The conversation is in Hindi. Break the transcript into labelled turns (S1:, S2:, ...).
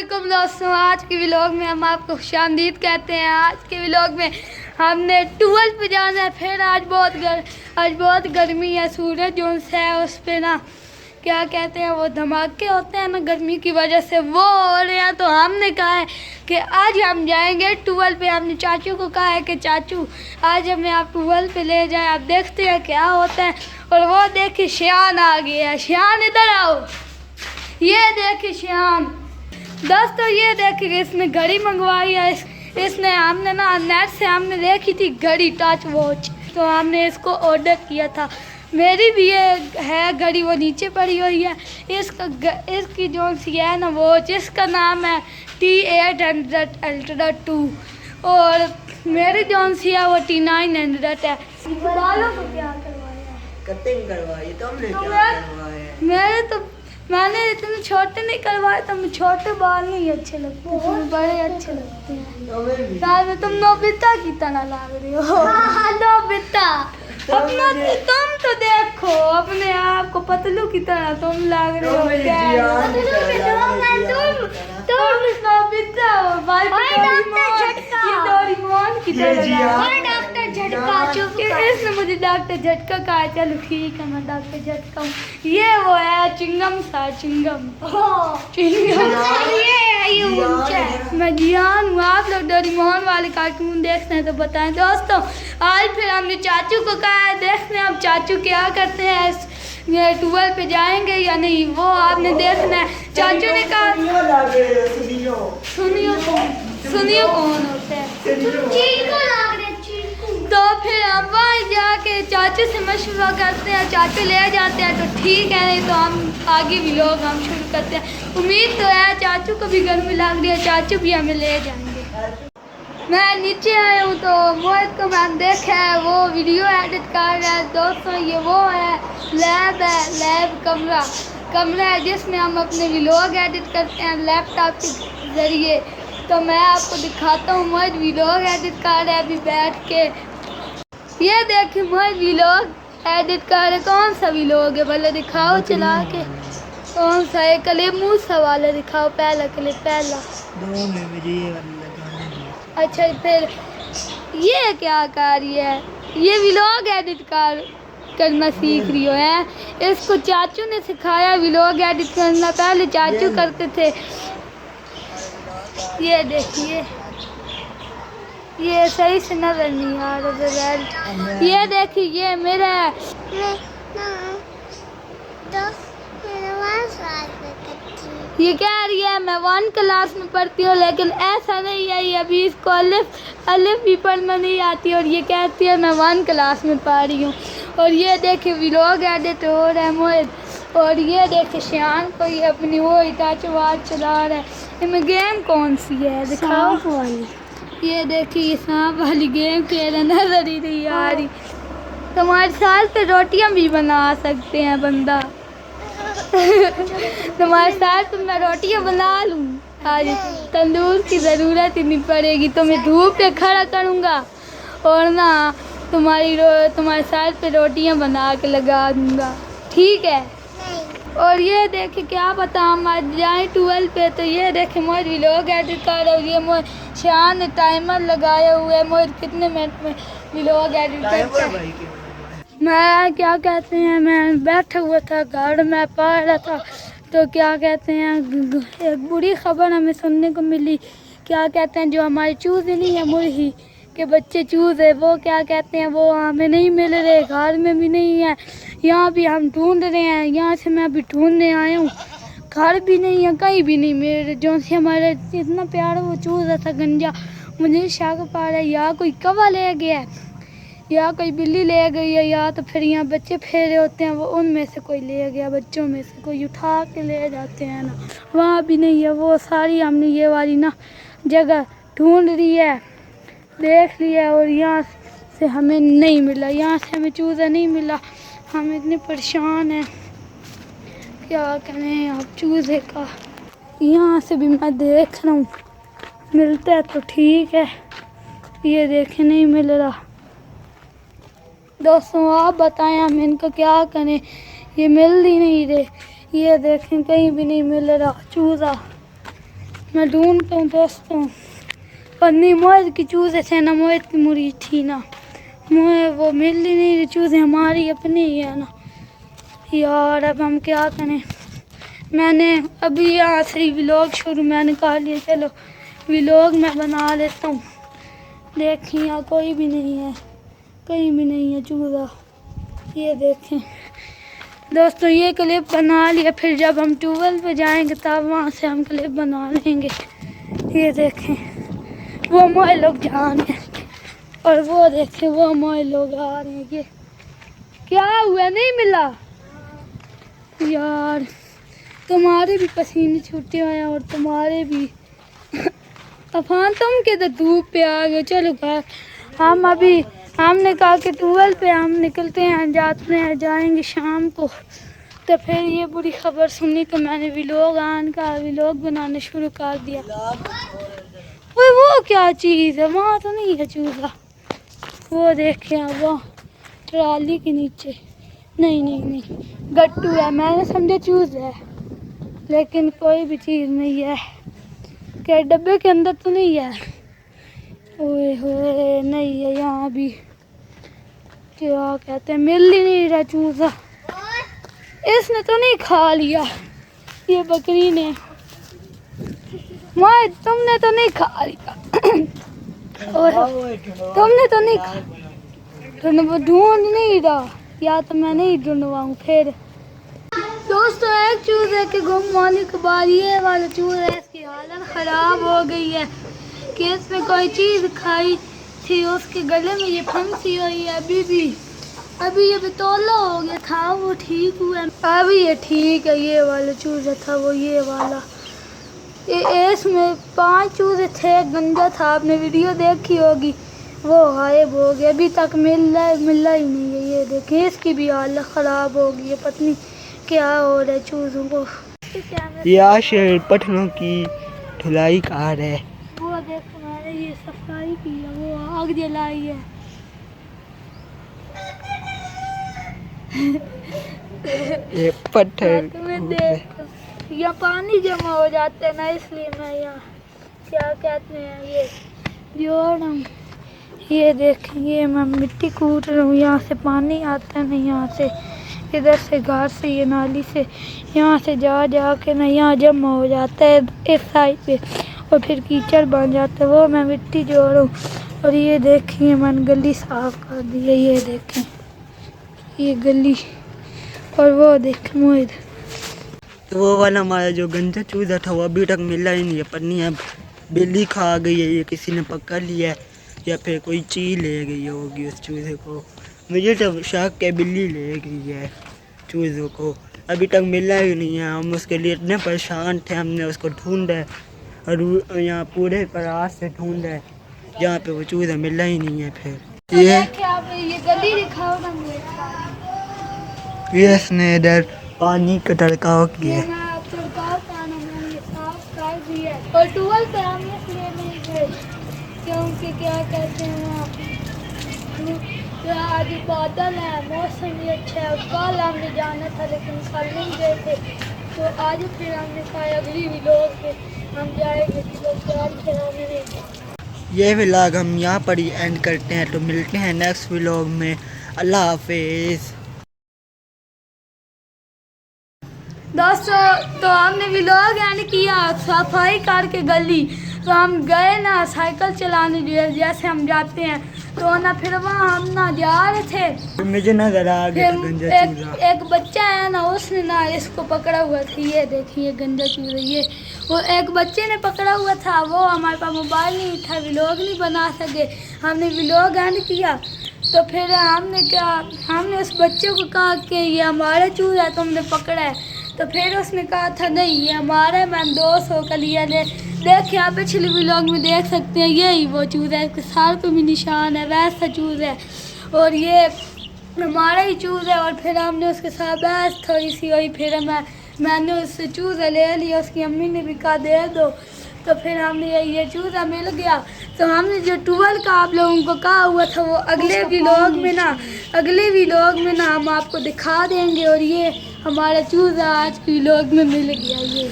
S1: वालेकुम दोस्तों, आज के व्लॉग में हम आपको खुशामदीद कहते हैं। आज के व्लॉग में हमने 12 पे जाना है। फिर आज बहुत गर्मी है, सूरज जो है उस पे ना क्या कहते हैं वो धमाके होते हैं ना गर्मी की वजह से, वो हो रहे हैं। तो हमने कहा है कि आज हम जाएंगे 12 पे। हमने चाचू को कहा है कि चाचू आज हमें आप 12 पे ले जाएं, आप देखते हैं क्या होता है। और वो देखिए शियान आ गया है। शियान इधर आओ, ये देखिए शियान दोस्तों, ये देखिए इसने घड़ी मंगवाई है। इसने हमने ना नेट से हमने देखी थी घड़ी, टच वॉच, तो हमने इसको ऑर्डर किया था। मेरी भी ये है घड़ी, वो नीचे पड़ी हुई है। इसकी जो सी है ना वॉच, इसका नाम है T800 Ultra 2 और मेरी जो सी है वो T900 है। बालों को क्या करवाया?
S2: कटिंग करवाई तो हमने क्या करवाया?
S1: मैंने इतने छोटे नहीं करवाए, तो छोटे बाल नहीं अच्छे लगते, तुम्हें बड़े अच्छे लगते हैं। यार में तुम नोबिता की तरह लग रही हो। नोबिता अपना तुम तो देखो अपने आप को पतलू की तरह तुम लग रहे हो। तुम नोबिता हो भाई, डोरेमोन की तरह। इसने मुझे डॉक्टर झटका कहा है। चलो ठीक है, मैं डॉक्टर झटका हूँ। ये वो है चिंगम सा, चिंगम मैं जियान हूँ। आप लोग डोरेमोन वाले कार्टून देखते हैं तो बताएं दोस्तों। आज फिर हमने चाचू को कहा है, देखते हैं अब चाचू क्या करते हैं, ये 12 पे जाएंगे या नहीं, वो आपने देखना है। चाचू ने कहा सुनियो कौन होता है, तो फिर हम वहाँ जाके चाचू से मशवरा करते हैं। चाचू ले जाते हैं तो ठीक है, नहीं तो हम आगे भी लोग हम शुरू करते हैं। उम्मीद तो है चाचू को भी गर्मी लग रही है, चाचू भी हमें ले जाएंगे। मैं नीचे आया हूँ तो मोहित को मैंने देखा है, वो वीडियो एडिट कर रहा है। दोस्तों ये वो है लैब कमरा है जिसमें हम अपने व्लॉग एडिट करते हैं लैपटॉप के ज़रिए। तो मैं आपको दिखाता हूँ, मोहित व्लॉग एडिट कर रहा है अभी बैठ के। ये देखिए मोहित व्लॉग एडिट कर रहे। कौन सा व्लॉग है भले दिखाओ चला के, कौन सा है? क्लिप मूसा वाला दिखाओ, पहला क्लिप पहला। अच्छा फिर ये क्या कर रही है? ये व्लॉग एडिट करना सीख रही हो है। इसको चाचू ने सिखाया व्लॉग एडिट करना, पहले चाचू करते थे। ये देखिए ये सही से नजर नहीं आ रहा रिजल्ट। ये देखिए ये मेरा है। ये कह रही है मैं 1 क्लास में पढ़ती हूँ, लेकिन ऐसा नहीं है, ये अभी इसको अलिफ भी पढ़ना नहीं आती और ये कहती है मैं 1 क्लास में पढ़ रही हूँ। और ये देखिए व्लॉग एडिट हो रहा है मोहित। और ये देखिए शियान को ये अपनी वो टच वॉच चला रहा है। इनमें गेम कौन सी है दिखाओ वाली? ये देखिए ये सांप वाली गेम खेल रहा, नजर ही नहीं आ रही। तुम्हारे साथ पे रोटियां भी बना सकते हैं बंदा। तुम्हारे साथ मैं रोटियां बना लूँ आज, तंदूर की ज़रूरत ही नहीं पड़ेगी। तुम्हें धूप पे खड़ा करूँगा और ना तुम्हारे साथ पे रोटियां बना के लगा दूँगा, ठीक है? और ये देखे क्या पता हम आज जाएँ 12 पे। तो ये देखे मोहित व्लॉग एडिट कर रहा है। ये मोहित शान ने टाइमर लगाया हुआ है, मोहित कितने मिनट में व्लॉग एडिट करता है। मैं क्या कहते हैं, मैं बैठा हुआ था घर में पढ़ रहा था, तो क्या कहते हैं एक बुरी खबर हमें सुनने को मिली। क्या कहते हैं जो हमारे चूज़े नहीं है, मुर्गी के बच्चे चूज़े, वो क्या कहते हैं वो हमें नहीं मिल रहे, घर में भी नहीं है, यहाँ भी हम ढूंढ रहे हैं। यहाँ से मैं अभी ढूंढने आया हूँ, घर भी नहीं है, कहीं भी नहीं मिल रहे। जो से हमारा इतना प्यारा वो चूज़ा था गंजा, मुझे शक पा रहा है या कोई कौवा ले गया है या कोई बिल्ली ले गई है, या तो फिर यहाँ बच्चे फेरे होते हैं वो उनमें से कोई ले गया, बच्चों में से कोई उठा के ले जाते हैं ना, वहाँ भी नहीं है। वो सारी हमने ये वाली ना जगह ढूंढ ली है, देख लिया, और यहाँ से हमें नहीं मिला, यहाँ से हमें चूज़ा नहीं मिला। हम इतने परेशान हैं, क्या करें आप चूज़े का। यहाँ से भी मैं देख रहा हूँ, मिलता है तो ठीक है। ये देखे नहीं मिल रहा। दोस्तों आप बताएं हम इनको क्या करें, ये मिल ही नहीं रहे। ये देखें कहीं भी नहीं मिल रहा चूज़ा। मैं ढूंढता हूँ दोस्तों, पन्नी मोर की चूज़े थे ना, मोर की मुरी थी ना, मुझे वो मिल ही नहीं रही। चूज़े हमारी अपनी ही है ना यार, अब हम क्या करें। मैंने अभी यहाँ से ही व्लॉग शुरू मैंने कहा लिया, चलो व्लॉग मैं बना लेता हूँ। देखिए यहाँ कोई भी नहीं है, कहीं भी नहीं है चूज़ा। ये देखें दोस्तों, ये क्लिप बना लिया, फिर जब हम ट्यूबवेल पे जाएंगे तब वहाँ से हम क्लिप बना लेंगे। ये देखें वो मोए लोग जा रहे हैं और वो देखें वो मोए लोग आ रहे हैं। ये क्या हुआ, नहीं मिला यार? तुम्हारे भी पसीने छूटे हुए हैं और तुम्हारे भी। अफान तुम के तो धूप पे आ गए। चलो घर, हम अभी हमने कहा कि ट्यूबवेल पे हम निकलते हैं, जाते हैं, जाएंगे शाम को। तो फिर ये बुरी खबर सुनी तो मैंने व्लॉग बनाने शुरू कर दिया। वो क्या चीज़ है, वहाँ तो नहीं है चूज़ा। वो देखे वो ट्राली के नीचे, नहीं गट्टू है। मैंने समझा चूज़ा है, लेकिन कोई भी चीज़ नहीं है। क्या डब्बे के अंदर तो नहीं है? ओए होए, नहीं है यहाँ भी। क्या कहते हैं, मिल ही नहीं रहा चूज़ा। इसने तो नहीं खा लिया, ये बकरी ने। माँ तुमने तो नहीं खा लिया और तुमने तो नहीं खा, ढूंढ नहीं रहा, या तो मैं नहीं ढूंढवाऊँ फिर। दोस्तों एक चूज़े के गुम होने के बाद ये वाला चूज़ा, इसकी हालत ख़राब हो गई है कि इसने कोई चीज़ खाई थी, उसके गले में ये फंसी हुई है। अभी ये बितौला हो गया था, वो ठीक हुआ, अभी ये ठीक है। ये वाला चूज़ा था वो, ये वाला। इसमें 5 चूज़े थे, गंजा था, आपने वीडियो देखी होगी। वो गायब हो गया, अभी तक मिला ही नहीं है। ये देखिए इसकी भी हालत ख़राब हो गई है, पता नहीं क्या हो रहा है चूज़ों को।
S2: ये आशिर पठनों की ढुलाई कार है।
S1: वो देखो मैंने ये सफाई की है, वो आग जलाई है।
S2: ये पत्थर
S1: तुम्हें देख यहाँ पानी जमा हो जाता है ना, इसलिए मैं यहाँ क्या कहते हैं ये जोड़। ये देखिए मैं मिट्टी कूट रहा हूँ, यहाँ से पानी आता है ना, यहाँ से इधर से घर से ये नाली से यहाँ से जा के ना यहाँ जमा हो जाता है इस साइड पे, और फिर कीचड़ बन जाता है। वो मैं मिट्टी जोड़ रहा हूँ। और ये देखिए मैंने गली साफ कर दी है, ये देखें ये गली। और वो देखें मोहित,
S2: तो वो वाला हमारा जो गंजा चूज़ा था वो अभी तक मिला ही नहीं है। पर नहीं, अब बिल्ली खा गई है, ये किसी ने पकड़ लिया है या फिर कोई चीज़ ले गई होगी उस चूज़े को। मुझे तो शक है बिल्ली ले गई है चूज़ों को, अभी तक मिला ही नहीं है। हम उसके लिए इतने परेशान थे, हमने उसको ढूंढा है और यहाँ पूरे प्रयास से ढूंढा है, जहाँ पे वो चूज़ा मिला ही नहीं है। फिर ये
S1: गली दिखाओ ना मुझे।
S2: ये इसने इधर पानी का छिड़काव किया है।
S1: और ट्यूबवेल पे हम इसलिए नहीं गए क्योंकि क्या कहते हैं वहाँ पे आज बादल है, मौसम भी अच्छा है। कल हमने जाना था लेकिन कल नहीं गए थे, तो आज फिर हमने कहा अगली व्लॉग पे हम जाएंगे।
S2: ये व्लॉग हम यहाँ पर ही एंड करते हैं, तो मिलते हैं नेक्स्ट व्लॉग में। अल्लाह हाफिज़
S1: दोस्तों। तो हमने व्लॉग एंड किया सफाई करके गली, तो हम गए ना साइकिल चलाने जैसे हम जाते हैं, तो ना फिर वहाँ हम ना जा रहे थे,
S2: मुझे नजर आ गया गंजा चूज़ा।
S1: एक बच्चा है ना, उसने ना इसको पकड़ा हुआ था। ये देखिए गंजा चूज़ा, ये वो एक बच्चे ने पकड़ा हुआ था। वो हमारे पास मोबाइल नहीं था, व्लॉग नहीं बना सके, हमने व्लॉग एंड किया। तो फिर हमने उस बच्चे को कहा कि ये हमारा चूज़ा है, तुमने पकड़ा है। तो फिर उसने कहा था नहीं ये हमारा है, मैंने 200 का लिया। देखिए आप पिछले व्लॉग में देख सकते हैं, यही वो चूज़ा है, इसके सार पे भी निशान है, वैसा चूज़ा है और ये हमारा ही चूज़ा है। और फिर हमने उसके साथ बहस थोड़ी सी हुई, फिर मैंने उससे चूज़ा ले लिया, उसकी अम्मी ने भी कहा दे दो। तो फिर हमने ये चूज़ा मिल गया। तो हमने जो ट्यूबवेल का आप लोगों को कहा हुआ था वो अगले व्लॉग में ना हम आपको दिखा देंगे। और ये हमारा चूज़ा आज की व्लॉग में मिल गया। ये